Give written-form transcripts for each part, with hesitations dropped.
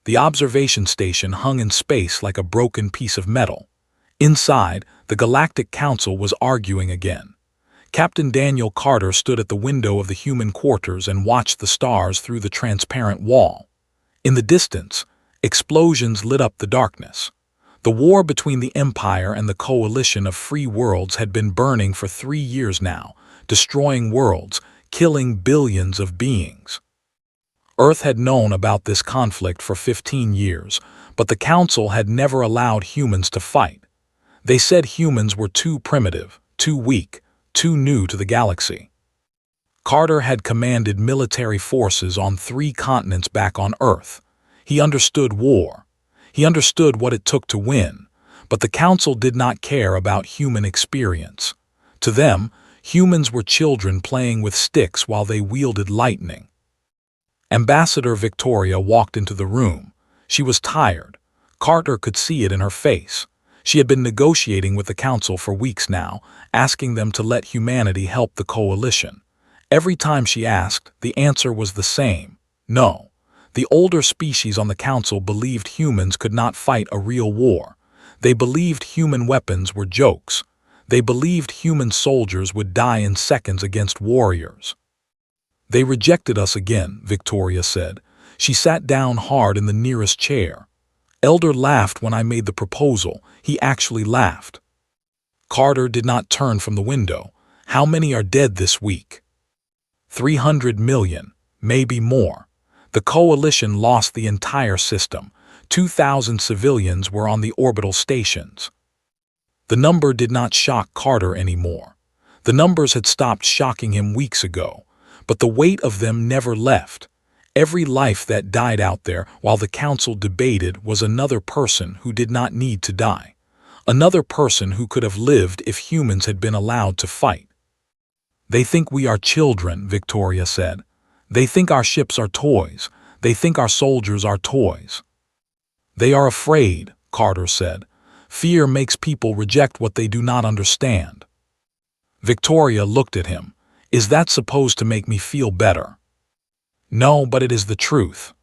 The observation station hung in space like a broken piece of metal. Inside, the Galactic Council was arguing again. Captain Daniel Carter stood at the window of the human quarters and watched the stars through the transparent wall. In the distance, explosions lit up the darkness. The war between the Empire and the coalition of free worlds had been burning for 3 years now, destroying worlds, killing billions of beings. Earth had known about this conflict for 15 years, but the Council had never allowed humans to fight. They said humans were too primitive, too weak, too new to the galaxy. Carter had commanded military forces on 3 continents back on Earth. He understood war. He understood what it took to win, but the Council did not care about human experience. To them, humans were children playing with sticks while they wielded lightning. Ambassador Victoria walked into the room. She was tired. Carter could see it in her face. She had been negotiating with the Council for weeks now, asking them to let humanity help the coalition. Every time she asked, the answer was the same: no. The older species on the Council believed humans could not fight a real war. They believed human weapons were jokes. They believed human soldiers would die in seconds against warriors. They rejected us again, Victoria said. She sat down hard in the nearest chair. Elder laughed when I made the proposal. He actually laughed. Carter did not turn from the window. How many are dead this week? 300 million, maybe more. The coalition lost the entire system. 2,000 civilians were on the orbital stations. The number did not shock Carter anymore. The numbers had stopped shocking him weeks ago, but the weight of them never left. Every life that died out there while the Council debated was another person who did not need to die. Another person who could have lived if humans had been allowed to fight. They think we are children, Victoria said. They think our ships are toys. They think our soldiers are toys. They are afraid, Carter said. Fear makes people reject what they do not understand. Victoria looked at him. Is that supposed to make me feel better? No, but it is the truth.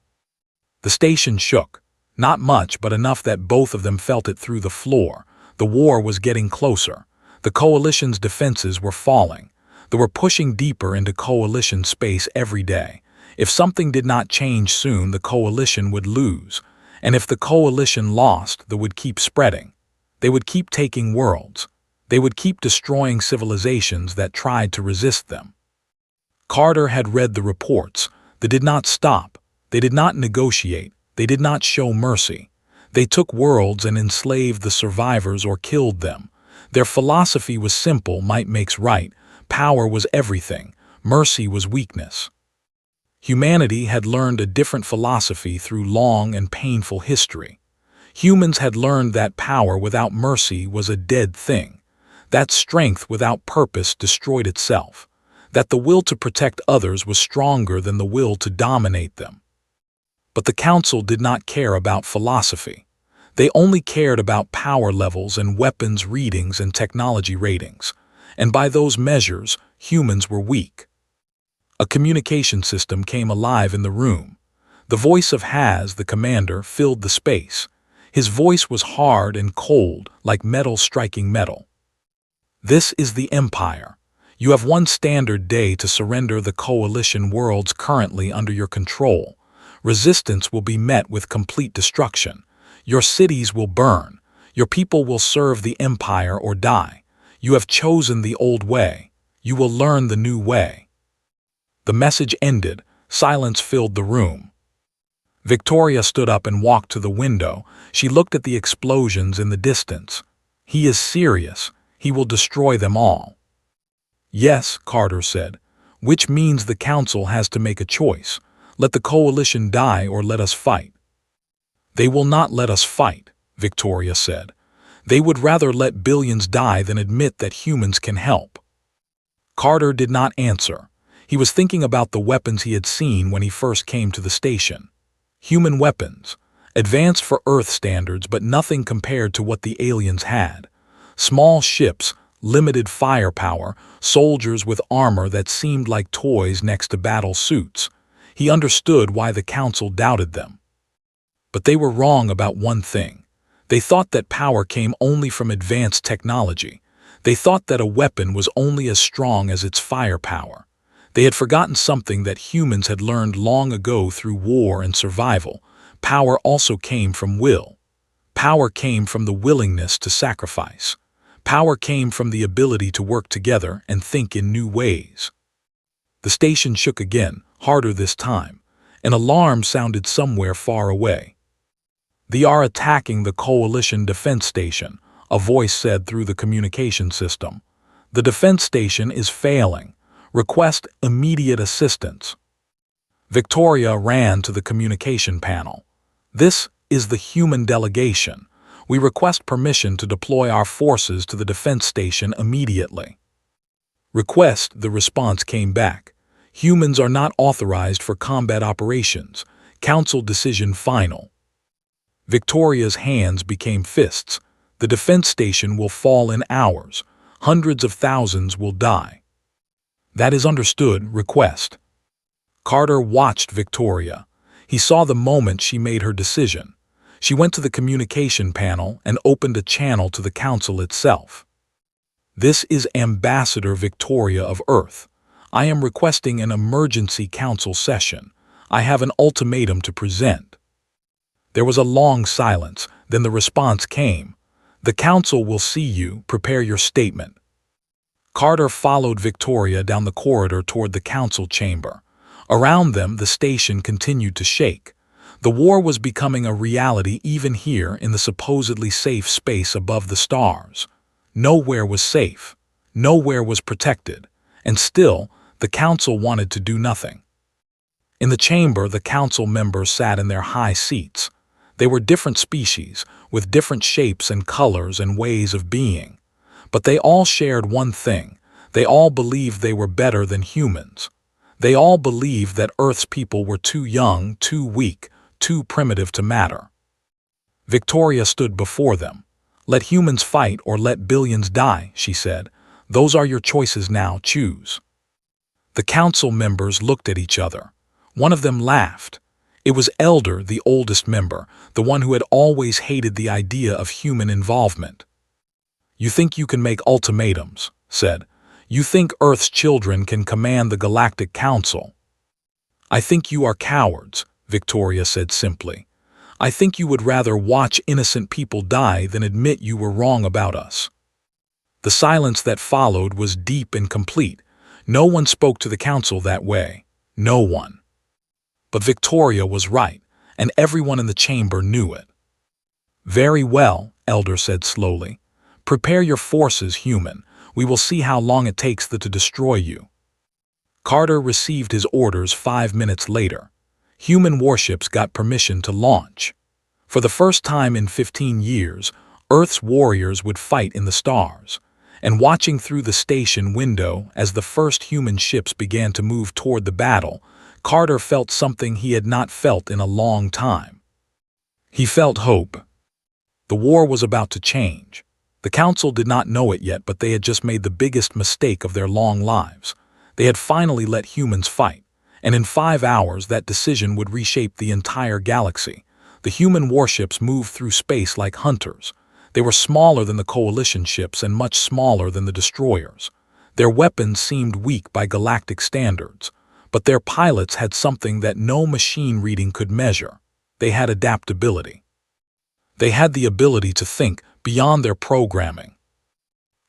The station shook. Not much, but enough that both of them felt it through the floor. The war was getting closer. The coalition's defenses were falling. They were pushing deeper into coalition space every day. If something did not change soon, the coalition would lose. And if the coalition lost, they would keep spreading. They would keep taking worlds. They would keep destroying civilizations that tried to resist them. Carter had read the reports. They did not stop. They did not negotiate. They did not show mercy. They took worlds and enslaved the survivors or killed them. Their philosophy was simple: might makes right. Power was everything. Mercy was weakness. Humanity had learned a different philosophy through long and painful history. Humans had learned that power without mercy was a dead thing. That strength without purpose destroyed itself. That the will to protect others was stronger than the will to dominate them. But the Council did not care about philosophy. They only cared about power levels and weapons readings and technology ratings. And by those measures, humans were weak. A communication system came alive in the room. The voice of Haz, the commander, filled the space. His voice was hard and cold, like metal striking metal. This is the Empire. You have one standard day to surrender the coalition worlds currently under your control. Resistance will be met with complete destruction. Your cities will burn. Your people will serve the Empire or die. You have chosen the old way. You will learn the new way. The message ended. Silence filled the room. Victoria stood up and walked to the window. She looked at the explosions in the distance. He is serious. He will destroy them all. Yes, Carter said, which means the Council has to make a choice. Let the coalition die or let us fight. They will not let us fight, Victoria said. They would rather let billions die than admit that humans can help. Carter did not answer. He was thinking about the weapons he had seen when he first came to the station. Human weapons, advanced for Earth standards, but nothing compared to what the aliens had. Small ships, limited firepower, soldiers with armor that seemed like toys next to battle suits. He understood why the Council doubted them. But they were wrong about one thing. They thought that power came only from advanced technology. They thought that a weapon was only as strong as its firepower. They had forgotten something that humans had learned long ago through war and survival. Power also came from will. Power came from the willingness to sacrifice. Power came from the ability to work together and think in new ways. The station shook again, harder this time. An alarm sounded somewhere far away. "They are attacking the Coalition defense station," a voice said through the communication system. "The defense station is failing. Request immediate assistance." Victoria ran to the communication panel. "This is the human delegation. We request permission to deploy our forces to the defense station immediately." "Request," the response came back. "Humans are not authorized for combat operations. Council decision final." Victoria's hands became fists. "The defense station will fall in hours. Hundreds of thousands will die." "That is understood. Request." Carter watched Victoria. He saw the moment she made her decision. She went to the communication panel and opened a channel to the council itself. "This is Ambassador Victoria of Earth. I am requesting an emergency council session. I have an ultimatum to present." There was a long silence, then the response came. "The council will see you. Prepare your statement." Carter followed Victoria down the corridor toward the council chamber. Around them, the station continued to shake. The war was becoming a reality even here in the supposedly safe space above the stars. Nowhere was safe. Nowhere was protected. And still, the council wanted to do nothing. In the chamber, the council members sat in their high seats. They were different species, with different shapes and colors and ways of being. But they all shared one thing. They all believed they were better than humans. They all believed that Earth's people were too young, too weak, too primitive to matter. Victoria stood before them. "Let humans fight or let billions die," she said. "Those are your choices now. Choose." The council members looked at each other. One of them laughed. It was Elder, the oldest member, the one who had always hated the idea of human involvement. "You think you can make ultimatums," said. "You think Earth's children can command the Galactic Council." "I think you are cowards," Victoria said simply. "I think you would rather watch innocent people die than admit you were wrong about us." The silence that followed was deep and complete. No one spoke to the council that way. No one. But Victoria was right, and everyone in the chamber knew it. "Very well," Elder said slowly. "Prepare your forces, human. We will see how long it takes to destroy you." Carter received his orders 5 minutes later. Human warships got permission to launch. For the first time in 15 years, Earth's warriors would fight in the stars. And watching through the station window as the first human ships began to move toward the battle, Carter felt something he had not felt in a long time. He felt hope. The war was about to change. The council did not know it yet, but they had just made the biggest mistake of their long lives. They had finally let humans fight, and in 5 hours that decision would reshape the entire galaxy. The human warships moved through space like hunters. They were smaller than the Coalition ships and much smaller than the destroyers. Their weapons seemed weak by galactic standards, but their pilots had something that no machine reading could measure. They had adaptability. They had the ability to think beyond their programming.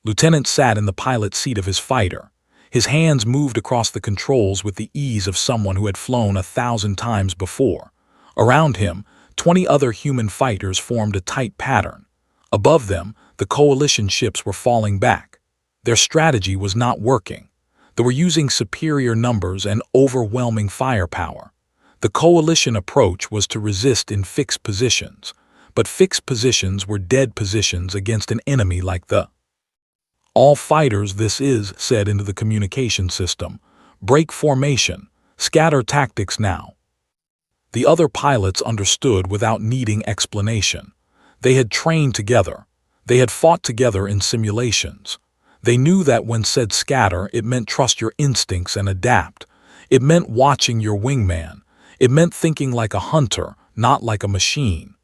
Lieutenant sat in the pilot seat of his fighter. His hands moved across the controls with the ease of someone who had flown 1,000 times before. Around him, 20 other human fighters formed a tight pattern. Above them, the Coalition ships were falling back. Their strategy was not working. They were using superior numbers and overwhelming firepower. The Coalition approach was to resist in fixed positions, but fixed positions were dead positions against an enemy like the "All fighters this is," said into the communication system. "Break formation. Scatter tactics now." The other pilots understood without needing explanation. They had trained together. They had fought together in simulations. They knew that when said scatter, it meant trust your instincts and adapt. It meant watching your wingman. It meant thinking like a hunter, not like a machine.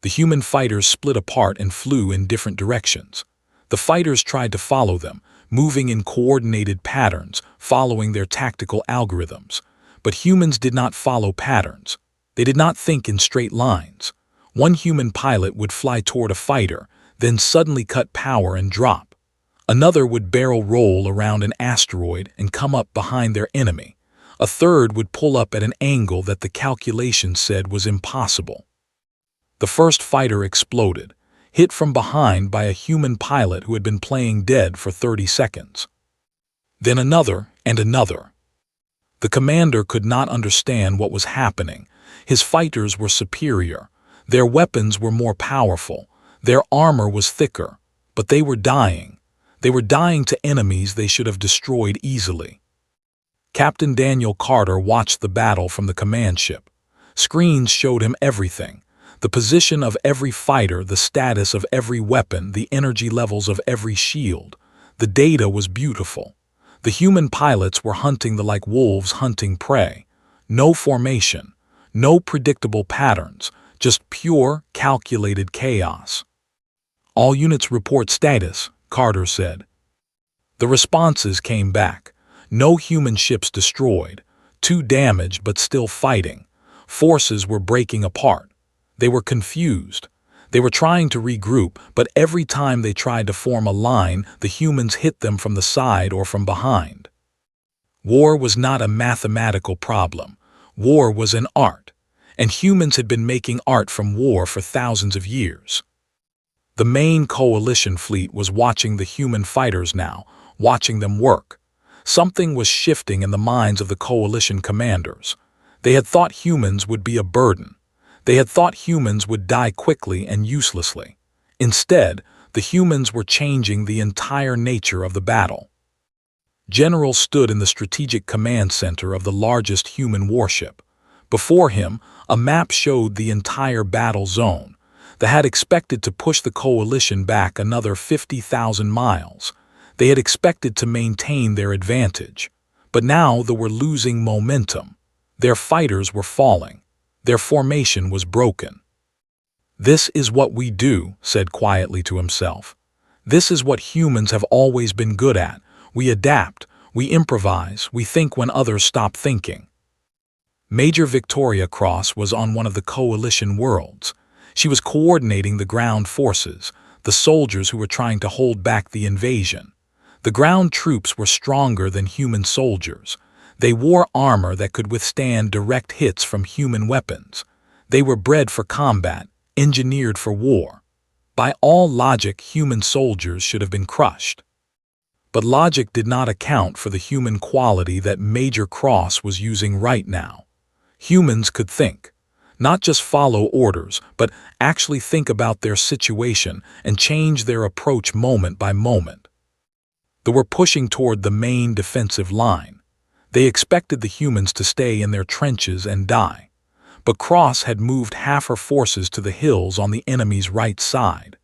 The human fighters split apart and flew in different directions. The fighters tried to follow them, moving in coordinated patterns, following their tactical algorithms. But humans did not follow patterns. They did not think in straight lines. One human pilot would fly toward a fighter, then suddenly cut power and drop. Another would barrel roll around an asteroid and come up behind their enemy. A third would pull up at an angle that the calculation said was impossible. The first fighter exploded, hit from behind by a human pilot who had been playing dead for 30 seconds. Then another and another. The commander could not understand what was happening. His fighters were superior. Their weapons were more powerful. Their armor was thicker. But they were dying. They were dying to enemies they should have destroyed easily. Captain Daniel Carter watched the battle from the command ship. Screens showed him everything. The position of every fighter, the status of every weapon, the energy levels of every shield. The data was beautiful. The human pilots were hunting like wolves hunting prey. No formation, no predictable patterns, just pure, calculated chaos. "All units report status," Carter said. The responses came back. No human ships destroyed. 2 damaged but still fighting. Forces were breaking apart. They were confused. They were trying to regroup, but every time they tried to form a line, the humans hit them from the side or from behind. War was not a mathematical problem. War was an art, and humans had been making art from war for thousands of years. The main coalition fleet was watching the human fighters now, watching them work. Something was shifting in the minds of the coalition commanders. They had thought humans would be a burden. They had thought humans would die quickly and uselessly. Instead, the humans were changing the entire nature of the battle. General stood in the strategic command center of the largest human warship. Before him, a map showed the entire battle zone. They had expected to push the coalition back another 50,000 miles. They had expected to maintain their advantage. But now they were losing momentum. Their fighters were falling. Their formation was broken. "This is what we do," said quietly to himself. "This is what humans have always been good at. We adapt, we improvise, we think when others stop thinking." Major Victoria Cross was on one of the coalition worlds. She was coordinating the ground forces, the soldiers who were trying to hold back the invasion. The ground troops were stronger than human soldiers. They wore armor that could withstand direct hits from human weapons. They were bred for combat, engineered for war. By all logic, human soldiers should have been crushed. But logic did not account for the human quality that Major Cross was using right now. Humans could think. Not just follow orders, but actually think about their situation and change their approach moment by moment. They were pushing toward the main defensive line. They expected the humans to stay in their trenches and die. But Cross had moved half her forces to the hills on the enemy's right side.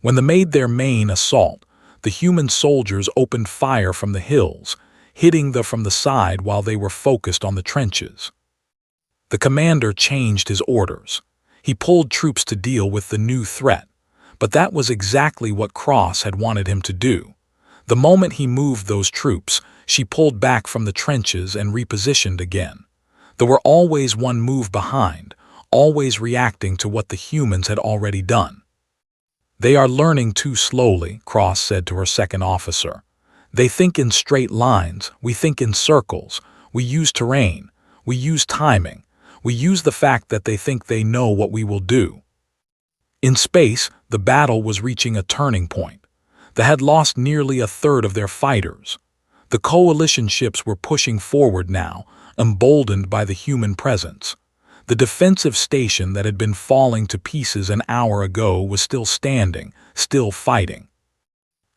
When they made their main assault, the human soldiers opened fire from the hills, hitting them from the side while they were focused on the trenches. The commander changed his orders. He pulled troops to deal with the new threat, but that was exactly what Cross had wanted him to do. The moment he moved those troops, she pulled back from the trenches and repositioned again. There were always one move behind, always reacting to what the humans had already done. "They are learning too slowly," Cross said to her second officer. "They think in straight lines, we think in circles, we use terrain, we use timing. We use the fact that they think they know what we will do." In space, the battle was reaching a turning point. They had lost nearly a third of their fighters. The coalition ships were pushing forward now, emboldened by the human presence. The defensive station that had been falling to pieces an hour ago was still standing, still fighting.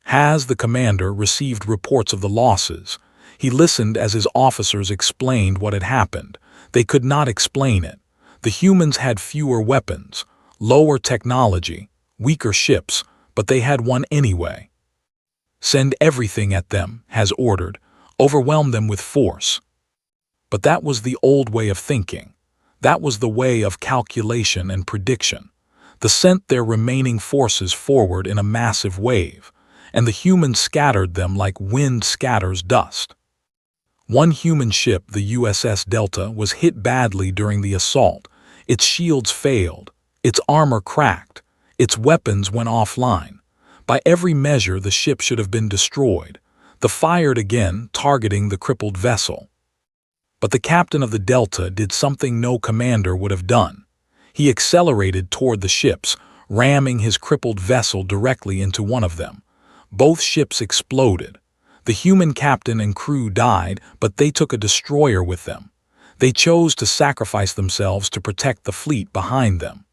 Has, the commander, received reports of the losses. He listened as his officers explained what had happened. They could not explain it. The humans had fewer weapons, lower technology, weaker ships, but they had one anyway. "Send everything at them," Has ordered. "Overwhelm them with force." But that was the old way of thinking. That was the way of calculation and prediction. They sent their remaining forces forward in a massive wave, and the humans scattered them like wind scatters dust. One human ship, the USS Delta, was hit badly during the assault. Its shields failed, its armor cracked, its weapons went offline. By every measure, the ship should have been destroyed. They fired again, targeting the crippled vessel. But the captain of the Delta did something no commander would have done. He accelerated toward the ships, ramming his crippled vessel directly into one of them. Both ships exploded. The human captain and crew died, but they took a destroyer with them. They chose to sacrifice themselves to protect the fleet behind them.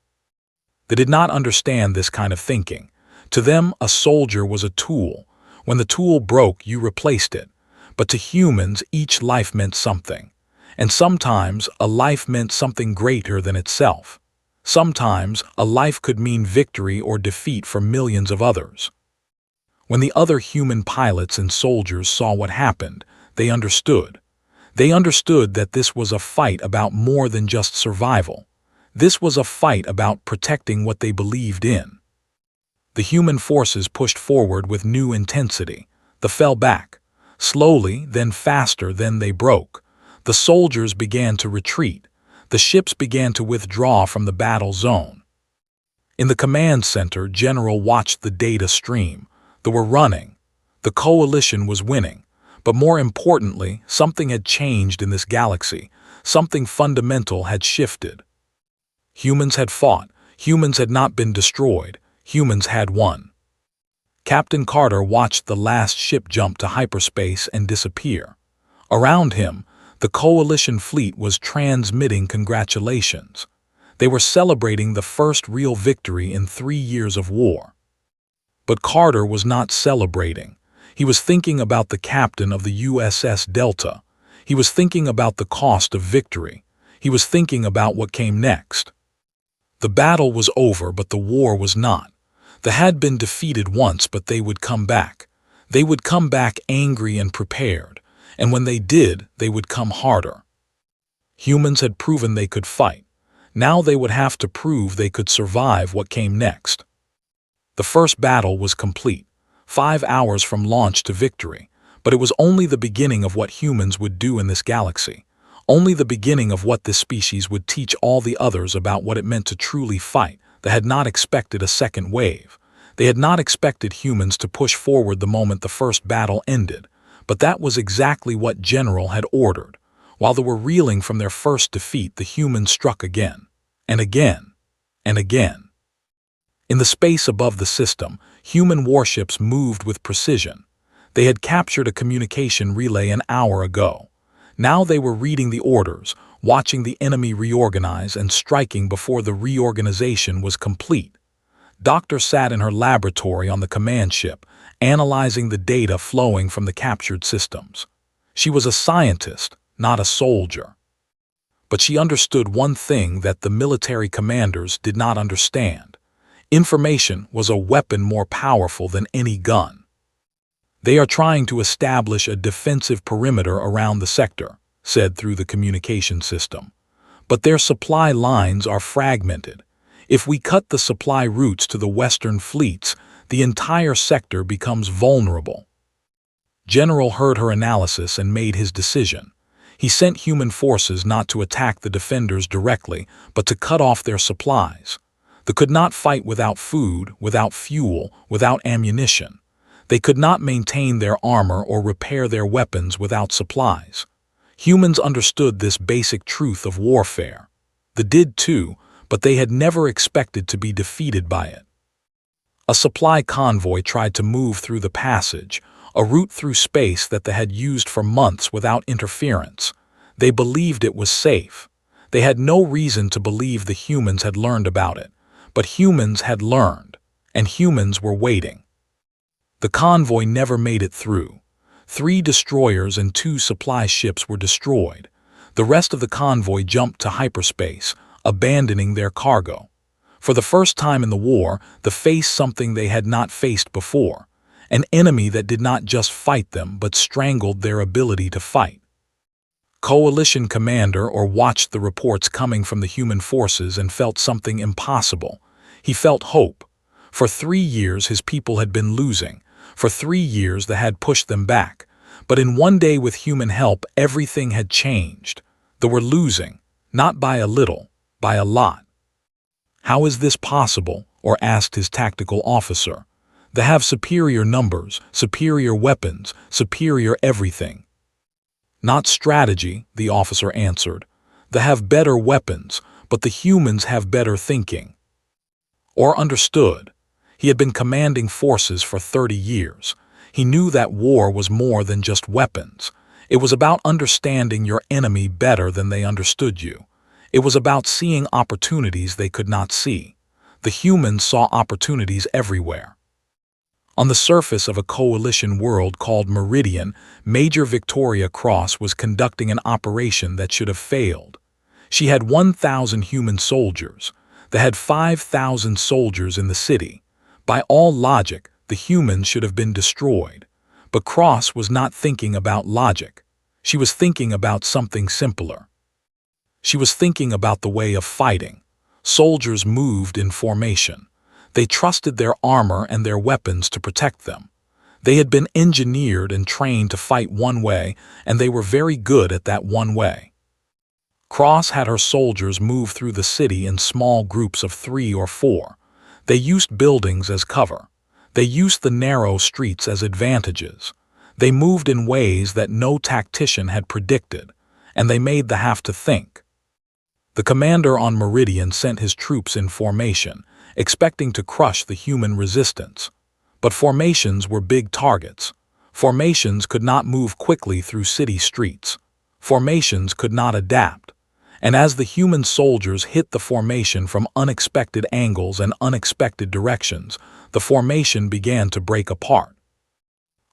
They did not understand this kind of thinking. To them, a soldier was a tool. When the tool broke, you replaced it. But to humans, each life meant something. And sometimes, a life meant something greater than itself. Sometimes, a life could mean victory or defeat for millions of others. When the other human pilots and soldiers saw what happened, they understood. They understood that this was a fight about more than just survival. This was a fight about protecting what they believed in. The human forces pushed forward with new intensity. They fell back. Slowly, then faster, then they broke. The soldiers began to retreat. The ships began to withdraw from the battle zone. In the command center, General watched the data stream. They were running. The coalition was winning. But more importantly, something had changed in this galaxy. Something fundamental had shifted. Humans had fought. Humans had not been destroyed. Humans had won. Captain Carter watched the last ship jump to hyperspace and disappear. Around him, the coalition fleet was transmitting congratulations. They were celebrating the first real victory in 3 years of war. But Carter was not celebrating. He was thinking about the captain of the USS Delta. He was thinking about the cost of victory. He was thinking about what came next. The battle was over, but the war was not. They had been defeated once, but they would come back. They would come back angry and prepared, and when they did, they would come harder. Humans had proven they could fight. Now they would have to prove they could survive what came next. The first battle was complete, 5 hours from launch to victory, but it was only the beginning of what humans would do in this galaxy, only the beginning of what this species would teach all the others about what it meant to truly fight. They had not expected a second wave. They had not expected humans to push forward the moment the first battle ended, but that was exactly what General had ordered. While they were reeling from their first defeat, the humans struck again, and again, and again. In the space above the system, human warships moved with precision. They had captured a communication relay an hour ago. Now they were reading the orders, watching the enemy reorganize and striking before the reorganization was complete. Doctor sat in her laboratory on the command ship, analyzing the data flowing from the captured systems. She was a scientist, not a soldier. But she understood one thing that the military commanders did not understand. Information was a weapon more powerful than any gun. They are trying to establish a defensive perimeter around the sector, said through the communication system. But their supply lines are fragmented. If we cut the supply routes to the Western fleets, the entire sector becomes vulnerable. General heard her analysis and made his decision. He sent human forces not to attack the defenders directly, but to cut off their supplies. They could not fight without food, without fuel, without ammunition. They could not maintain their armor or repair their weapons without supplies. Humans understood this basic truth of warfare. They did too, but they had never expected to be defeated by it. A supply convoy tried to move through the passage, a route through space that they had used for months without interference. They believed it was safe. They had no reason to believe the humans had learned about it, but humans had learned, and humans were waiting. The convoy never made it through. 3 destroyers and 2 supply ships were destroyed. The rest of the convoy jumped to hyperspace, abandoning their cargo. For the first time in the war, they faced something they had not faced before, an enemy that did not just fight them but strangled their ability to fight. Coalition commander or watched the reports coming from the human forces and felt something impossible. He felt hope. For 3 years his people had been losing. For 3 years they had pushed them back. But in one day with human help everything had changed. They were losing, not by a little, by a lot. How is this possible? Or asked his tactical officer. They have superior numbers, superior weapons, superior everything. Not strategy, the officer answered. They have better weapons, but the humans have better thinking. Or understood. He had been commanding forces for 30 years. He knew that war was more than just weapons. It was about understanding your enemy better than they understood you. It was about seeing opportunities they could not see. The humans saw opportunities everywhere. On the surface of a coalition world called Meridian, Major Victoria Cross was conducting an operation that should have failed. She had 1,000 human soldiers. They had 5,000 soldiers in the city. By all logic, the humans should have been destroyed. But Cross was not thinking about logic. She was thinking about something simpler. She was thinking about the way of fighting. Soldiers moved in formation. They trusted their armor and their weapons to protect them. They had been engineered and trained to fight one way, and they were very good at that one way. Cross had her soldiers move through the city in small groups of 3 or 4. They used buildings as cover. They used the narrow streets as advantages. They moved in ways that no tactician had predicted, and they made the have to think. The commander on Meridian sent his troops in formation, expecting to crush the human resistance. But formations were big targets. Formations could not move quickly through city streets. Formations could not adapt. And as the human soldiers hit the formation from unexpected angles and unexpected directions, the formation began to break apart.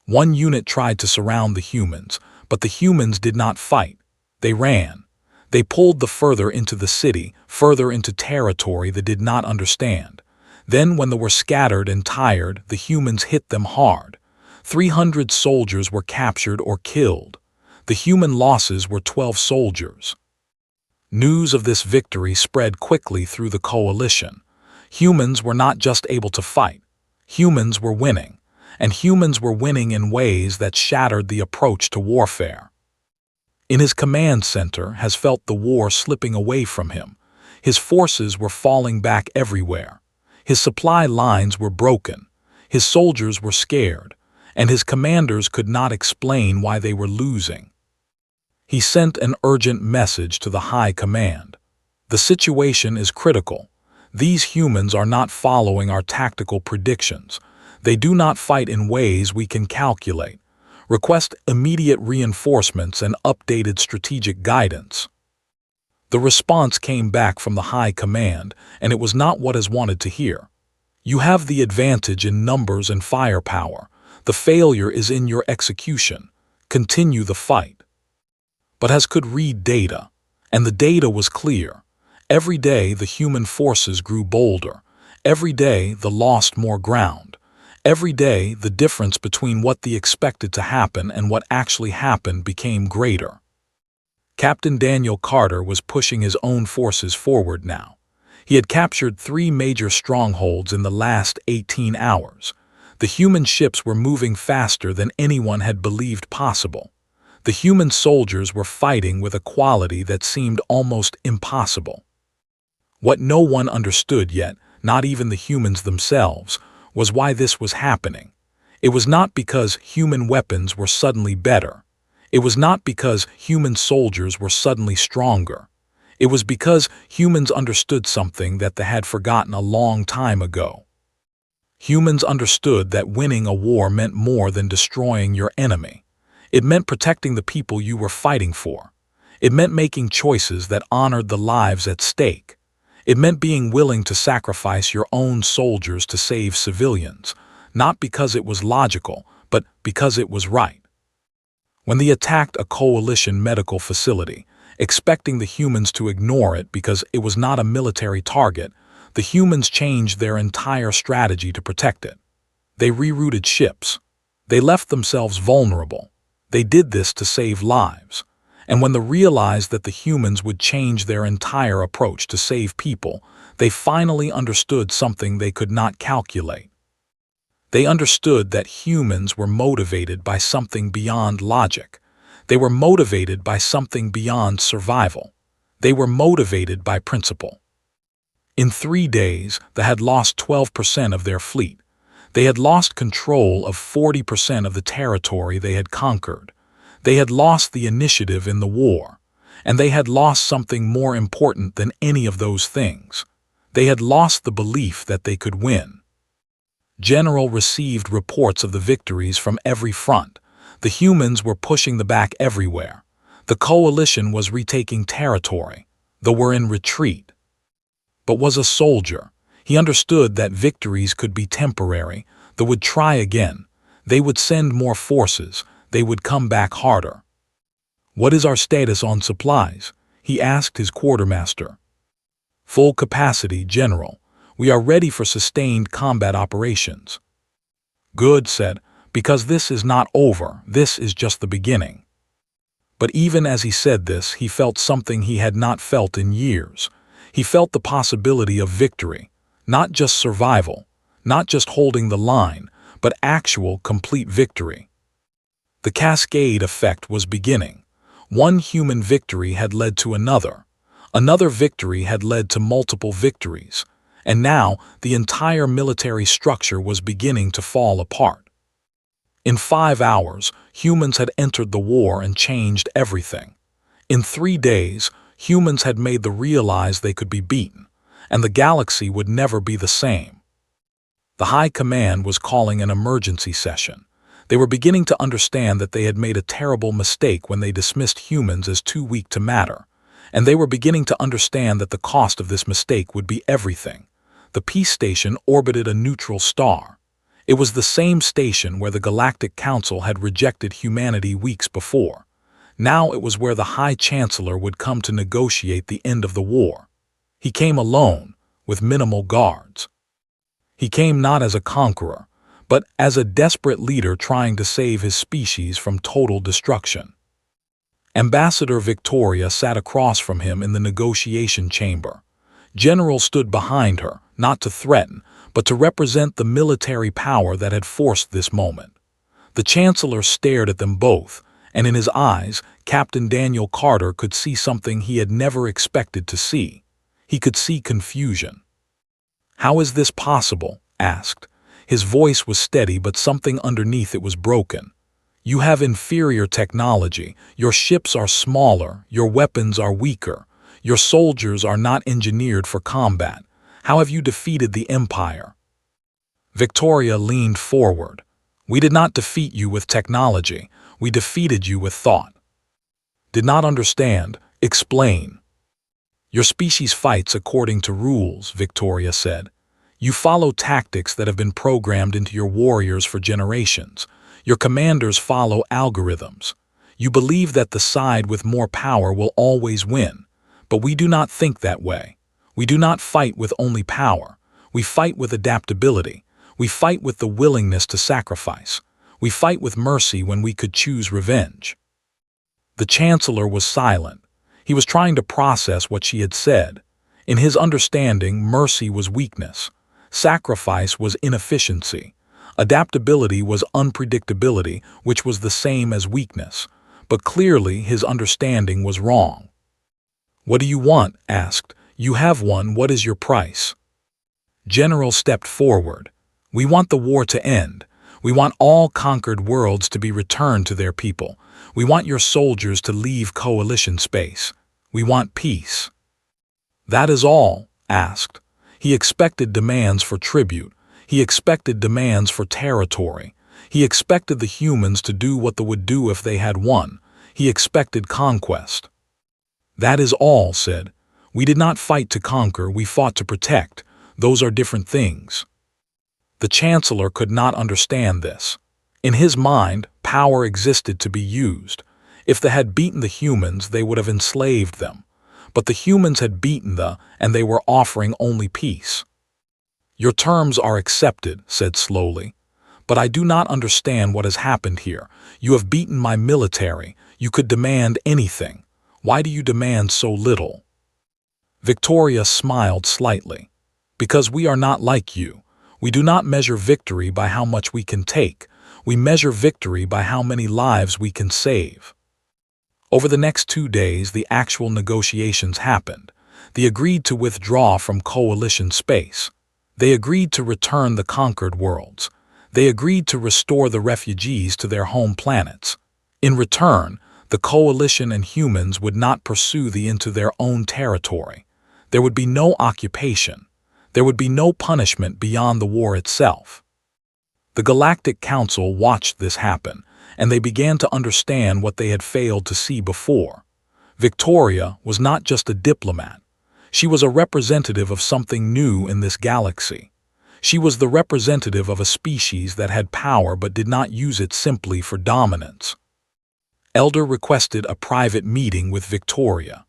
One unit tried to surround the humans, but the humans did not fight. They ran. They pulled the further into the city, further into territory they did not understand. Then when they were scattered and tired, the humans hit them hard. 300 soldiers were captured or killed. The human losses were 12 soldiers. News of this victory spread quickly through the coalition. Humans were not just able to fight. Humans were winning. And humans were winning in ways that shattered the approach to warfare. In his command center has felt the war slipping away from him. His forces were falling back everywhere. His supply lines were broken. His soldiers were scared, and his commanders could not explain why they were losing. He sent an urgent message to the high command. The situation is critical. These humans are not following our tactical predictions. They do not fight in ways we can calculate. Request immediate reinforcements and updated strategic guidance. The response came back from the high command, and it was not what is wanted to hear. You have the advantage in numbers and firepower. The failure is in your execution. Continue the fight. But Has could read data, and the data was clear. Every day the human forces grew bolder. Every day they lost more ground. Every day, the difference between what they expected to happen and what actually happened became greater. Captain Daniel Carter was pushing his own forces forward now. He had captured 3 major strongholds in the last 18 hours. The human ships were moving faster than anyone had believed possible. The human soldiers were fighting with a quality that seemed almost impossible. What no one understood yet, not even the humans themselves, was why this was happening. It was not because human weapons were suddenly better. It was not because human soldiers were suddenly stronger. It was because humans understood something that they had forgotten a long time ago. Humans understood that winning a war meant more than destroying your enemy. It meant protecting the people you were fighting for. It meant making choices that honored the lives at stake. It meant being willing to sacrifice your own soldiers to save civilians, not because it was logical, but because it was right. When they attacked a coalition medical facility, expecting the humans to ignore it because it was not a military target, the humans changed their entire strategy to protect it. They rerouted ships. They left themselves vulnerable. They did this to save lives. And when they realized that the humans would change their entire approach to save people, they finally understood something they could not calculate. They understood that humans were motivated by something beyond logic. They were motivated by something beyond survival. They were motivated by principle. In 3 days, they had lost 12% of their fleet. They had lost control of 40% of the territory they had conquered. They had lost the initiative in the war. And they had lost something more important than any of those things. They had lost the belief that they could win. General received reports of the victories from every front. The humans were pushing the back everywhere. The coalition was retaking territory. They were in retreat. But was a soldier. He understood that victories could be temporary. They would try again. They would send more forces. They would come back harder. "What is our status on supplies?" he asked his quartermaster. "Full capacity, General. We are ready for sustained combat operations." "Good," said, "because this is not over. This is just the beginning." But even as he said this, he felt something he had not felt in years. He felt the possibility of victory, not just survival, not just holding the line, but actual, complete victory. The cascade effect was beginning. One human victory had led to another. Another victory had led to multiple victories. And now the entire military structure was beginning to fall apart. In 5 hours, humans had entered the war and changed everything. In 3 days, humans had made them realize they could be beaten, and the galaxy would never be the same. The High Command was calling an emergency session. They were beginning to understand that they had made a terrible mistake when they dismissed humans as too weak to matter, and they were beginning to understand that the cost of this mistake would be everything. The peace station orbited a neutral star. It was the same station where the Galactic Council had rejected humanity weeks before. Now it was where the High Chancellor would come to negotiate the end of the war. He came alone, with minimal guards. He came not as a conqueror, but as a desperate leader trying to save his species from total destruction. Ambassador Victoria sat across from him in the negotiation chamber. General stood behind her, not to threaten, but to represent the military power that had forced this moment. The Chancellor stared at them both, and in his eyes, Captain Daniel Carter could see something he had never expected to see. He could see confusion. "How is this possible?" asked. His voice was steady, but something underneath it was broken. "You have inferior technology. Your ships are smaller. Your weapons are weaker. Your soldiers are not engineered for combat. How have you defeated the Empire?" Victoria leaned forward. "We did not defeat you with technology. We defeated you with thought." "Did not understand. Explain." "Your species fights according to rules," Victoria said. "You follow tactics that have been programmed into your warriors for generations. Your commanders follow algorithms. You believe that the side with more power will always win. But we do not think that way. We do not fight with only power. We fight with adaptability. We fight with the willingness to sacrifice. We fight with mercy when we could choose revenge." The Chancellor was silent. He was trying to process what she had said. In his understanding, mercy was weakness. Sacrifice was inefficiency. Adaptability was unpredictability, which was the same as weakness. But clearly his understanding was wrong. "What do you want?" asked. "You have one. What is your price?" General stepped forward. "We want the war to end. We want all conquered worlds to be returned to their people. We want your soldiers to leave coalition space. We want peace." "That is all?" asked. He expected demands for tribute. He expected demands for territory. He expected the humans to do what they would do if they had won. He expected conquest. "That is all," said. "We did not fight to conquer, we fought to protect. Those are different things." The Chancellor could not understand this. In his mind, power existed to be used. If they had beaten the humans, they would have enslaved them. But the humans had beaten them, and they were offering only peace. "Your terms are accepted," said slowly. "But I do not understand what has happened here. You have beaten my military. You could demand anything. Why do you demand so little?" Victoria smiled slightly. "Because we are not like you. We do not measure victory by how much we can take. We measure victory by how many lives we can save." Over the next 2 days, the actual negotiations happened. They agreed to withdraw from coalition space. They agreed to return the conquered worlds. They agreed to restore the refugees to their home planets. In return, the coalition and humans would not pursue them into their own territory. There would be no occupation. There would be no punishment beyond the war itself. The Galactic Council watched this happen, and they began to understand what they had failed to see before. Victoria was not just a diplomat. She was a representative of something new in this galaxy. She was the representative of a species that had power but did not use it simply for dominance. Elder requested a private meeting with Victoria.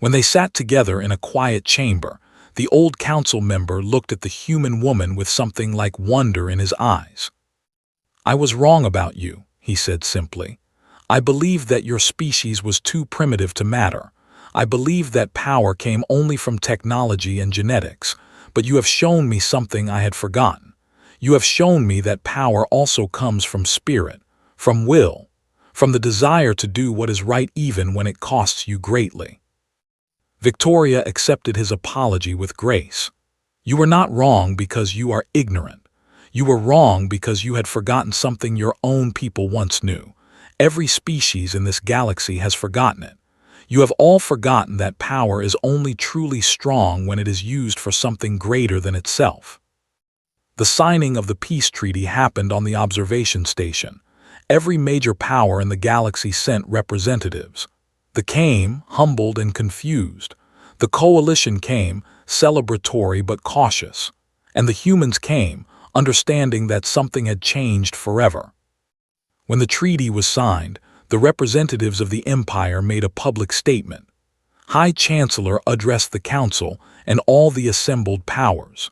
When they sat together in a quiet chamber, the old council member looked at the human woman with something like wonder in his eyes. "I was wrong about you," he said simply. "I believed that your species was too primitive to matter. I believed that power came only from technology and genetics, but you have shown me something I had forgotten. You have shown me that power also comes from spirit, from will, from the desire to do what is right even when it costs you greatly." Victoria accepted his apology with grace. "You were not wrong because you are ignorant. You were wrong because you had forgotten something your own people once knew. Every species in this galaxy has forgotten it. You have all forgotten that power is only truly strong when it is used for something greater than itself." The signing of the peace treaty happened on the observation station. Every major power in the galaxy sent representatives. They came, humbled and confused. The coalition came, celebratory but cautious. And the humans came, understanding that something had changed forever. When the treaty was signed, the representatives of the Empire made a public statement. High Chancellor addressed the Council and all the assembled powers.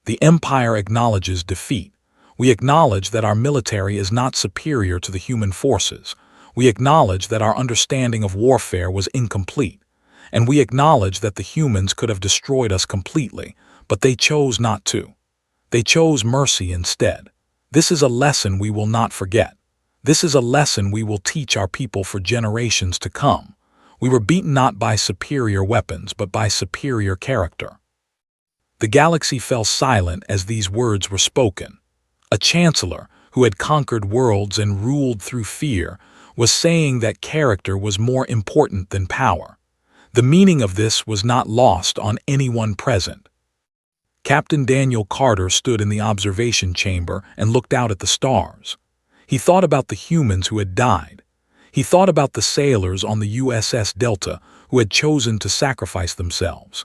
"The Empire acknowledges defeat. We acknowledge that our military is not superior to the human forces. We acknowledge that our understanding of warfare was incomplete. And we acknowledge that the humans could have destroyed us completely, but they chose not to. They chose mercy instead. This is a lesson we will not forget. This is a lesson we will teach our people for generations to come. We were beaten not by superior weapons, but by superior character." The galaxy fell silent as these words were spoken. A chancellor, who had conquered worlds and ruled through fear, was saying that character was more important than power. The meaning of this was not lost on anyone present. Captain Daniel Carter stood in the observation chamber and looked out at the stars. He thought about the humans who had died. He thought about the sailors on the USS Delta who had chosen to sacrifice themselves.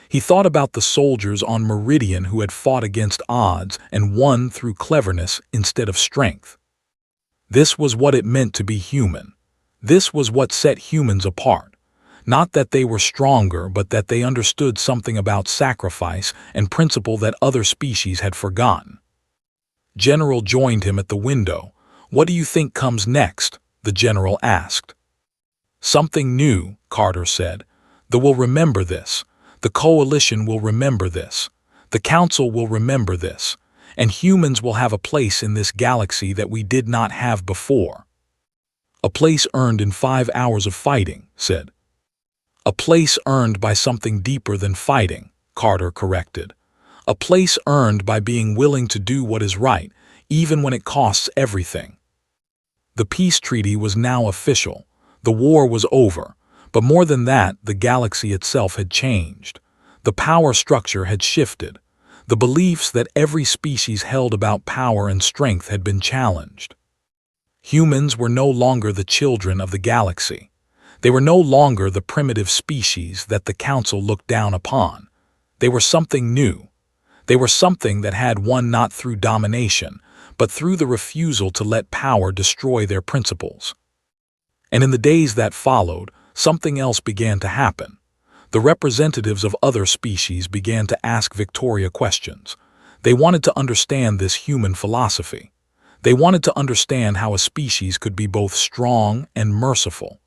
He thought about the soldiers on Meridian who had fought against odds and won through cleverness instead of strength. This was what it meant to be human. This was what set humans apart. Not that they were stronger, but that they understood something about sacrifice and principle that other species had forgotten. General joined him at the window. "What do you think comes next?" the general asked. "Something new," Carter said. "They will remember this. The coalition will remember this. The council will remember this. And humans will have a place in this galaxy that we did not have before." "A place earned in 5 hours of fighting," said. "A place earned by something deeper than fighting," Carter corrected. "A place earned by being willing to do what is right, even when it costs everything." The peace treaty was now official. The war was over. But more than that, the galaxy itself had changed. The power structure had shifted. The beliefs that every species held about power and strength had been challenged. Humans were no longer the children of the galaxy. They were no longer the primitive species that the Council looked down upon. They were something new. They were something that had won not through domination, but through the refusal to let power destroy their principles. And in the days that followed, something else began to happen. The representatives of other species began to ask Victoria questions. They wanted to understand this human philosophy. They wanted to understand how a species could be both strong and merciful.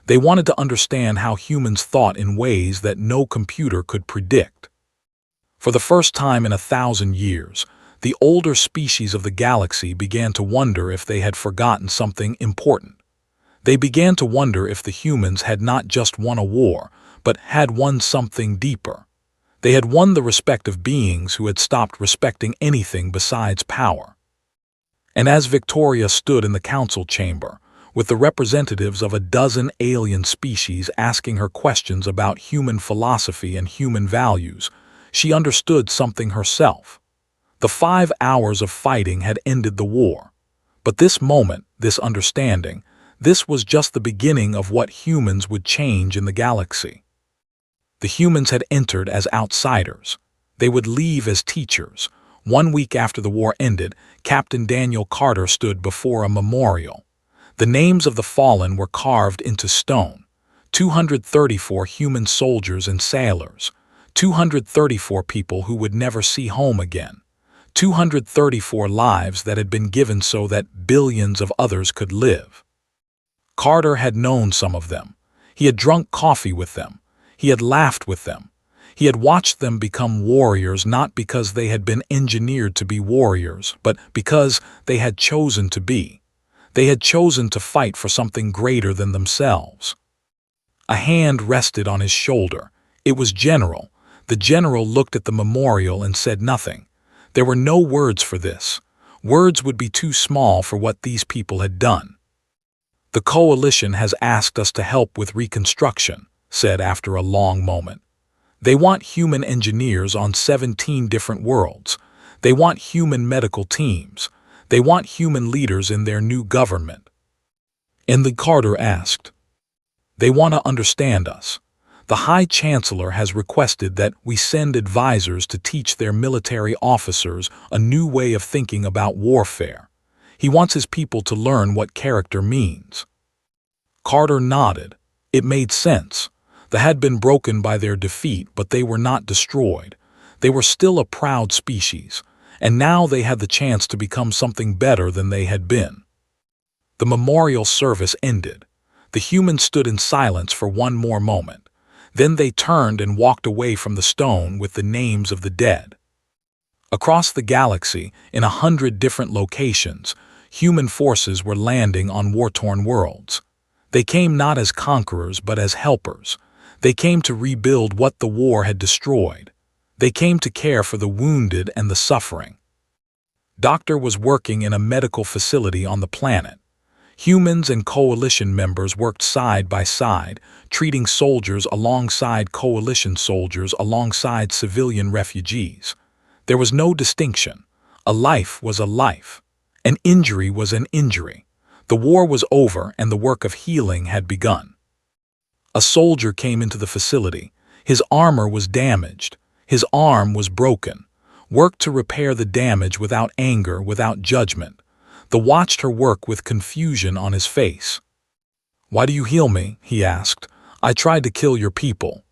They wanted to understand how humans thought in ways that no computer could predict. For the first time in 1,000 years, the older species of the galaxy began to wonder if they had forgotten something important. They began to wonder if the humans had not just won a war, but had won something deeper. They had won the respect of beings who had stopped respecting anything besides power. And as Victoria stood in the council chamber, with the representatives of a dozen alien species asking her questions about human philosophy and human values, she understood something herself. The 5 hours of fighting had ended the war. But this moment, this understanding, this was just the beginning of what humans would change in the galaxy. The humans had entered as outsiders. They would leave as teachers. 1 week after the war ended, Captain Daniel Carter stood before a memorial. The names of the fallen were carved into stone. 234 human soldiers and sailors. 234 people who would never see home again. 234 lives that had been given so that billions of others could live. Carter had known some of them. He had drunk coffee with them. He had laughed with them. He had watched them become warriors not because they had been engineered to be warriors, but because they had chosen to be. They had chosen to fight for something greater than themselves. A hand rested on his shoulder. It was General. The general looked at the memorial and said nothing. There were no words for this. Words would be too small for what these people had done. The coalition has asked us to help with reconstruction, said after a long moment. They want human engineers on 17 different worlds. They want human medical teams. They want human leaders in their new government. And the Carter asked, they want to understand us. The High Chancellor has requested that we send advisors to teach their military officers a new way of thinking about warfare. He wants his people to learn what character means. Carter nodded. It made sense. They had been broken by their defeat, but they were not destroyed. They were still a proud species, and now they had the chance to become something better than they had been. The memorial service ended. The humans stood in silence for one more moment. Then they turned and walked away from the stone with the names of the dead. Across the galaxy, in 100 different locations, human forces were landing on war-torn worlds. They came not as conquerors but as helpers. They came to rebuild what the war had destroyed. They came to care for the wounded and the suffering. Doctor was working in a medical facility on the planet. Humans and coalition members worked side by side, treating soldiers alongside coalition soldiers alongside civilian refugees. There was no distinction. A life was a life. An injury was an injury. The war was over and the work of healing had begun. A soldier came into the facility. His armor was damaged. His arm was broken. Worked to repair the damage without anger, without judgment. The watched her work with confusion on his face. "Why do you heal me?" he asked. "I tried to kill your people."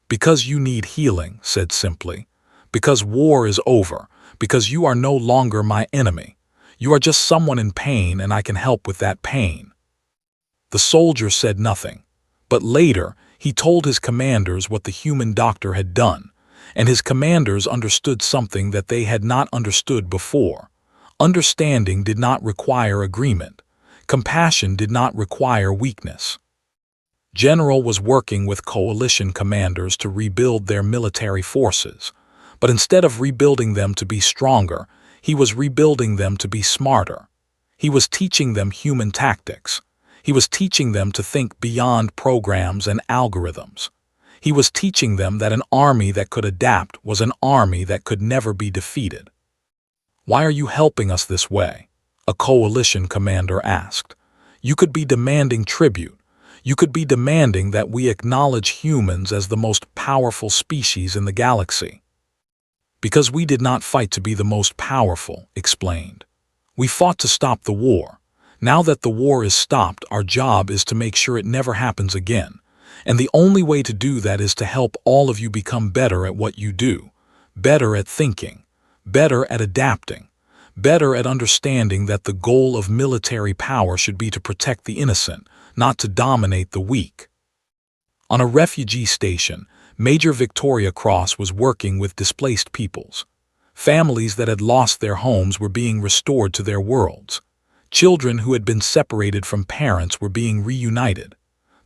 "Because you need healing," said simply. "Because war is over. Because you are no longer my enemy. You are just someone in pain and I can help with that pain." The soldier said nothing. But later, he told his commanders what the human doctor had done, and his commanders understood something that they had not understood before. Understanding did not require agreement. Compassion did not require weakness. General was working with coalition commanders to rebuild their military forces, but instead of rebuilding them to be stronger, he was rebuilding them to be smarter. He was teaching them human tactics. He was teaching them to think beyond programs and algorithms. He was teaching them that an army that could adapt was an army that could never be defeated. "Why are you helping us this way?" a coalition commander asked. "You could be demanding tribute. You could be demanding that we acknowledge humans as the most powerful species in the galaxy." "Because we did not fight to be the most powerful," explained. "We fought to stop the war. Now that the war is stopped, our job is to make sure it never happens again. And the only way to do that is to help all of you become better at what you do, better at thinking, better at adapting, better at understanding that the goal of military power should be to protect the innocent, not to dominate the weak. On a refugee station, Major Victoria Cross was working with displaced peoples. Families that had lost their homes were being restored to their worlds. Children who had been separated from parents were being reunited.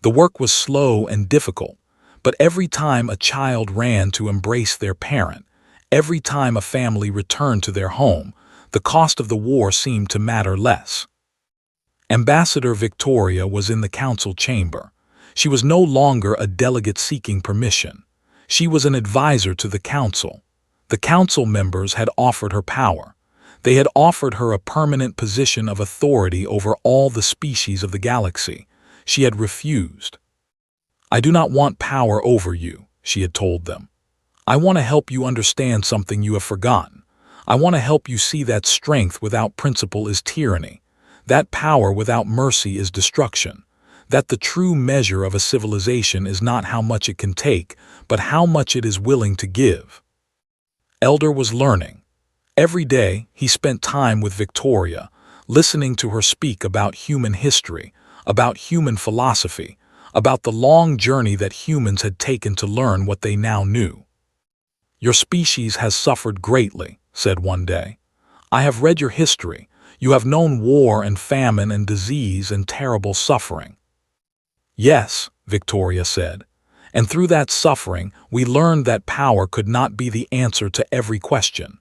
The work was slow and difficult, but every time a child ran to embrace their parent, every time a family returned to their home, the cost of the war seemed to matter less. Ambassador Victoria was in the council chamber. She was no longer a delegate seeking permission. She was an advisor to the council. The council members had offered her power. They had offered her a permanent position of authority over all the species of the galaxy. She had refused. "I do not want power over you," she had told them. "I want to help you understand something you have forgotten. I want to help you see that strength without principle is tyranny, that power without mercy is destruction, that the true measure of a civilization is not how much it can take, but how much it is willing to give." Elder was learning. Every day, he spent time with Victoria, listening to her speak about human history, about human philosophy, about the long journey that humans had taken to learn what they now knew. "Your species has suffered greatly," said one day. "I have read your history. You have known war and famine and disease and terrible suffering." "Yes," Victoria said, "and through that suffering, we learned that power could not be the answer to every question.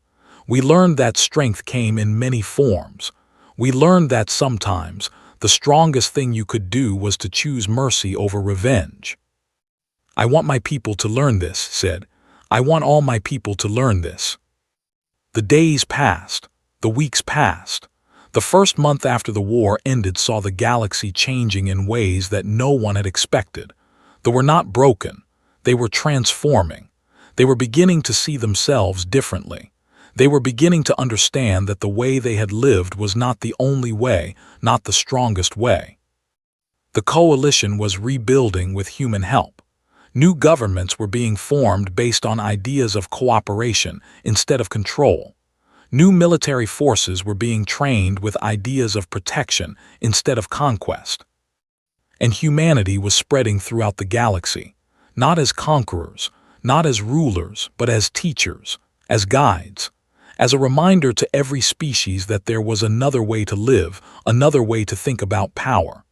We learned that strength came in many forms. We learned that sometimes the strongest thing you could do was to choose mercy over revenge." "I want my people to learn this," said. "I want all my people to learn this." The days passed. The weeks passed. The first month after the war ended saw the galaxy changing in ways that no one had expected. They were not broken. They were transforming. They were beginning to see themselves differently. They were beginning to understand that the way they had lived was not the only way, not the strongest way. The coalition was rebuilding with human help. New governments were being formed based on ideas of cooperation instead of control. New military forces were being trained with ideas of protection instead of conquest. And humanity was spreading throughout the galaxy, not as conquerors, not as rulers, but as teachers, as guides, as a reminder to every species that there was another way to live, another way to think about power.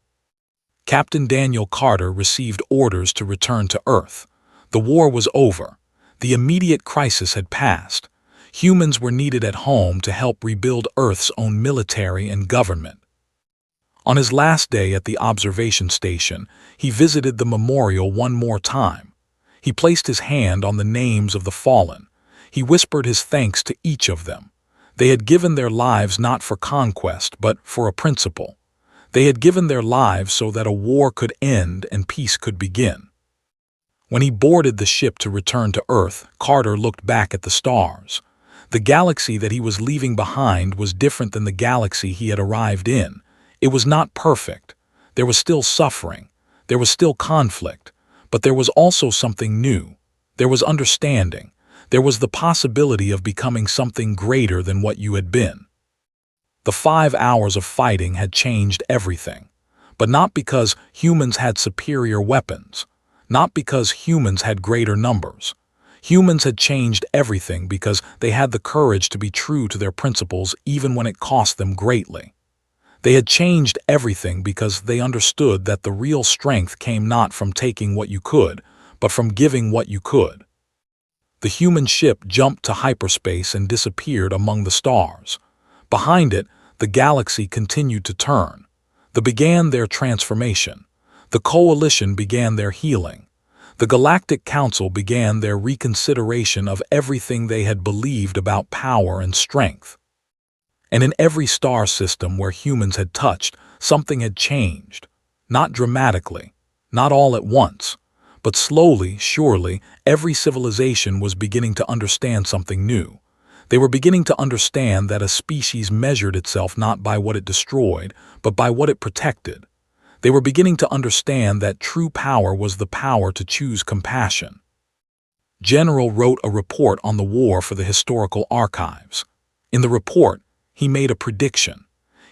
Captain Daniel Carter received orders to return to Earth. The war was over. The immediate crisis had passed. Humans were needed at home to help rebuild Earth's own military and government. On his last day at the observation station, he visited the memorial one more time. He placed his hand on the names of the fallen. He whispered his thanks to each of them. They had given their lives not for conquest, but for a principle. They had given their lives so that a war could end and peace could begin. When he boarded the ship to return to Earth, Carter looked back at the stars. The galaxy that he was leaving behind was different than the galaxy he had arrived in. It was not perfect. There was still suffering. There was still conflict. But there was also something new. There was understanding. There was the possibility of becoming something greater than what you had been. The 5 hours of fighting had changed everything. But not because humans had superior weapons. Not because humans had greater numbers. Humans had changed everything because they had the courage to be true to their principles even when it cost them greatly. They had changed everything because they understood that the real strength came not from taking what you could, but from giving what you could. The human ship jumped to hyperspace and disappeared among the stars. Behind it, the galaxy continued to turn. They began their transformation. The coalition began their healing. The Galactic Council began their reconsideration of everything they had believed about power and strength. And in every star system where humans had touched, something had changed. Not dramatically, not all at once, but slowly, surely, every civilization was beginning to understand something new. They were beginning to understand that a species measured itself not by what it destroyed, but by what it protected. They were beginning to understand that true power was the power to choose compassion. General wrote a report on the war for the historical archives. In the report, he made a prediction.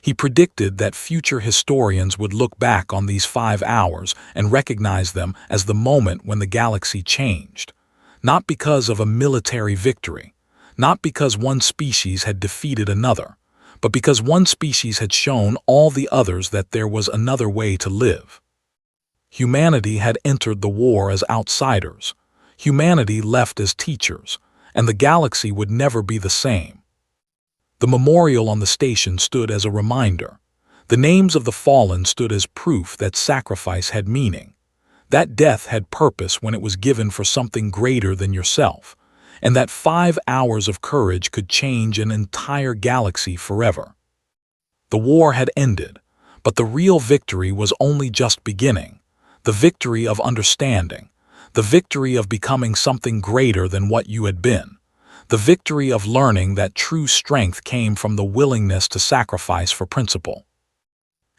He predicted that future historians would look back on these 5 hours and recognize them as the moment when the galaxy changed. Not because of a military victory, not because one species had defeated another, but because one species had shown all the others that there was another way to live. Humanity had entered the war as outsiders. Humanity left as teachers, and the galaxy would never be the same. The memorial on the station stood as a reminder. The names of the fallen stood as proof that sacrifice had meaning. That death had purpose when it was given for something greater than yourself, and that 5 hours of courage could change an entire galaxy forever. The war had ended, but the real victory was only just beginning. The victory of understanding, the victory of becoming something greater than what you had been. The victory of learning that true strength came from the willingness to sacrifice for principle.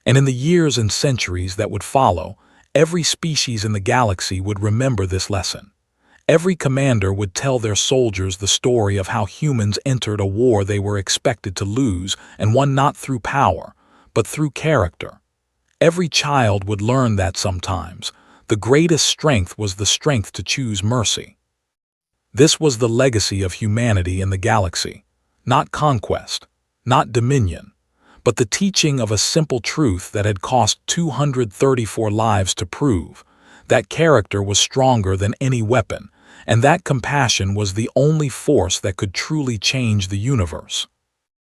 And in the years and centuries that would follow, every species in the galaxy would remember this lesson. Every commander would tell their soldiers the story of how humans entered a war they were expected to lose and won not through power, but through character. Every child would learn that sometimes the greatest strength was the strength to choose mercy. This was the legacy of humanity in the galaxy, not conquest, not dominion, but the teaching of a simple truth that had cost 234 lives to prove, that character was stronger than any weapon, and that compassion was the only force that could truly change the universe.